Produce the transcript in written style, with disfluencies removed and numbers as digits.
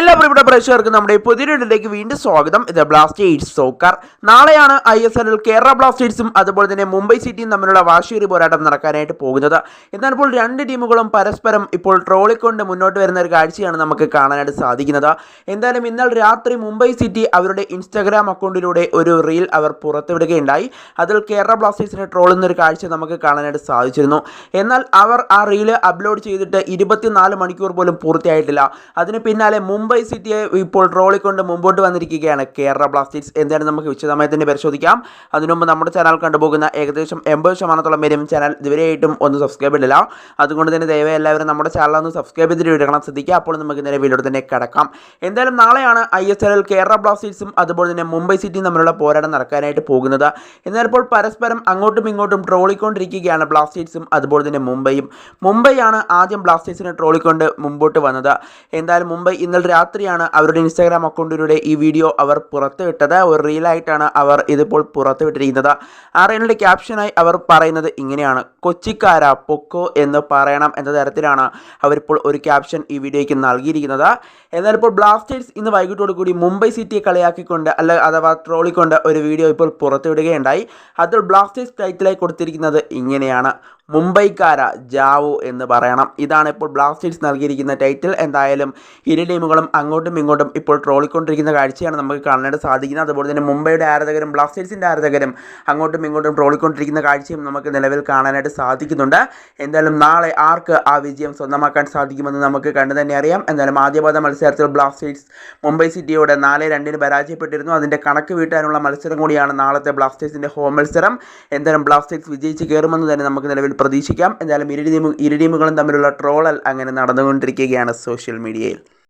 എല്ലാ പ്രിയപ്പെട്ട പ്രേക്ഷകർക്കും നമ്മുടെ പുതിയൊരു വീഡിയോയിലേക്ക് വീണ്ടും സ്വാഗതം. ഇത് ബ്ലാസ്റ്റേഴ്സ് സോക്കർ. നാളെയാണ് ISL കേരള ബ്ലാസ്റ്റേഴ്സും അതുപോലെ തന്നെ മുംബൈ സിറ്റിയും തമ്മിലുള്ള വാശിയേറിയ പോരാട്ടം നടക്കാനായിട്ട് പോകുന്നത്. എന്നാൽ ഇപ്പോൾ രണ്ട് ടീമുകളും പരസ്പരം ഇപ്പോൾ ട്രോളിക്കൊണ്ട് മുന്നോട്ട് വരുന്ന ഒരു കാഴ്ചയാണ് നമുക്ക് കാണാനായിട്ട് സാധിക്കുന്നത്. എന്തായാലും ഇന്നലെ രാത്രി മുംബൈ സിറ്റി അവരുടെ ഇൻസ്റ്റാഗ്രാം അക്കൗണ്ടിലൂടെ ഒരു റീൽ അവർ പുറത്തുവിടുകയുണ്ടായി. അതിൽ കേരള ബ്ലാസ്റ്റേഴ്സിനെ ട്രോളുന്ന ഒരു കാഴ്ച നമുക്ക് കാണാനായിട്ട് സാധിച്ചിരുന്നു. എന്നാൽ അവർ ആ റീല് അപ്ലോഡ് ചെയ്തിട്ട് 24 മണിക്കൂർ പോലും പൂർത്തിയായിട്ടില്ല. അതിന് പിന്നാലെ മുംബൈ സിറ്റിയെ ഇപ്പോൾ ട്രോളിക്കൊണ്ട് മുമ്പോട്ട് വന്നിരിക്കുകയാണ് കേരള ബ്ലാസ്റ്റേഴ്സ്. എന്തായാലും നമുക്ക് വിശദമായി തന്നെ പരിശോധിക്കാം. അതിനുമുമ്പ് നമ്മുടെ ചാനൽ കണ്ടുപോകുന്ന ഏകദേശം 80% പേരും ചാനൽ ഇതുവരെയായിട്ടും ഒന്ന് സബ്സ്ക്രൈബ് ചെയ്തില്ല. അതുകൊണ്ട് തന്നെ ദയവായി എല്ലാവരും നമ്മുടെ ചാനൽ ഒന്ന് സബ്സ്ക്രൈബ് ചെയ്തിട്ട് വീഡിയോ ശ്രദ്ധിക്കുക. അപ്പോൾ നമുക്ക് നേരെ വീഡിയോ തന്നെ കിടക്കാം. എന്തായാലും നാളെയാണ് ISL കേരള ബ്ലാസ്റ്റേഴ്സും അതുപോലെ തന്നെ മുംബൈ സിറ്റിയും തമ്മിലുള്ള പോരാട്ടം നടക്കാനായിട്ട് പോകുന്നത്. എന്നാൽ ഇപ്പോൾ പരസ്പരം അങ്ങോട്ടും ഇങ്ങോട്ടും ട്രോളിക്കൊണ്ടിരിക്കുകയാണ് ബ്ലാസ്റ്റേഴ്സും അതുപോലെ തന്നെ മുംബൈയാണ് ആദ്യം ബ്ലാസ്റ്റേഴ്സിനെ ട്രോളിക്കൊണ്ട് മുമ്പോട്ട് വന്നത്. എന്തായാലും മുംബൈ ഇന്നലെ രാത്രിയാണ് അവരുടെ ഇൻസ്റ്റാഗ്രാം അക്കൗണ്ടിലൂടെ ഈ വീഡിയോ അവർ പുറത്തുവിട്ടത്. ഒരു റീലായിട്ടാണ് അവർ ഇതിപ്പോൾ പുറത്തുവിട്ടിരിക്കുന്നത്. ആ റീലിൻ്റെ ക്യാപ്ഷനായി അവർ പറയുന്നത് ഇങ്ങനെയാണ്: കൊച്ചിക്കാര പൊക്കോ എന്ന് പറയണം എന്ന തരത്തിലാണ് അവരിപ്പോൾ ഒരു ക്യാപ്ഷൻ ഈ വീഡിയോയ്ക്ക് നൽകിയിരിക്കുന്നത്. എന്നാൽ ഇപ്പോൾ ബ്ലാസ്റ്റേഴ്സ് ഇന്ന് വൈകിട്ടോടുകൂടി മുംബൈ സിറ്റിയെ കളിയാക്കിക്കൊണ്ട് അഥവാ ട്രോളിക്കൊണ്ട് ഒരു വീഡിയോ ഇപ്പോൾ പുറത്തുവിടുകയുണ്ടായി. അതിൽ ബ്ലാസ്റ്റേഴ്സ് ടൈറ്റിലായി കൊടുത്തിരിക്കുന്നത് ഇങ്ങനെയാണ്: മുംബൈക്കാര ജാവോ എന്ന് പറയണം. ഇതാണ് ഇപ്പോൾ ബ്ലാസ്റ്റേഴ്സ് നൽകിയിരിക്കുന്ന ടൈറ്റിൽ. എന്തായാലും ഇരു ടീമുകളും അങ്ങോട്ടും ഇങ്ങോട്ടും ഇപ്പോൾ ട്രോളിക്കൊണ്ടിരിക്കുന്ന കാഴ്ചയാണ് നമുക്ക് കാണാനായിട്ട് സാധിക്കുന്നത്. അതുപോലെ തന്നെ മുംബൈയുടെ ആരാധകരും ബ്ലാസ്റ്റേഴ്സിൻ്റെ ആരാധകരും അങ്ങോട്ടും ഇങ്ങോട്ടും ട്രോളിക്കൊണ്ടിരിക്കുന്ന കാഴ്ചയും നമുക്ക് നിലവിൽ കാണാനായിട്ട് സാധിക്കുന്നുണ്ട്. എന്തായാലും നാളെ ആർക്ക് ആ വിജയം സ്വന്തമാക്കാൻ സാധിക്കുമെന്ന് നമുക്ക് കണ്ടു തന്നെ അറിയാം. എന്തായാലും ആദ്യപാദ മത്സരത്തിൽ ബ്ലാസ്റ്റേഴ്സ് മുംബൈ സിറ്റിയോട് 4-2 പരാജയപ്പെട്ടിരുന്നു. അതിൻ്റെ കണക്ക് വീട്ടാനുള്ള മത്സരം കൂടിയാണ് നാളത്തെ ബ്ലാസ്റ്റേഴ്സിൻ്റെ ഹോം മത്സരം. എന്തായാലും ബ്ലാസ്റ്റേഴ്സ് വിജയിച്ച് കയറുമെന്ന് തന്നെ നമുക്ക് നിലവിൽ പ്രതീക്ഷിക്കാം. എന്തായാലും ഇരു ടീമുകളും തമ്മിലുള്ള ട്രോളൽ അങ്ങനെ നടന്നുകൊണ്ടിരിക്കുകയാണ് സോഷ്യൽ മീഡിയയിൽ.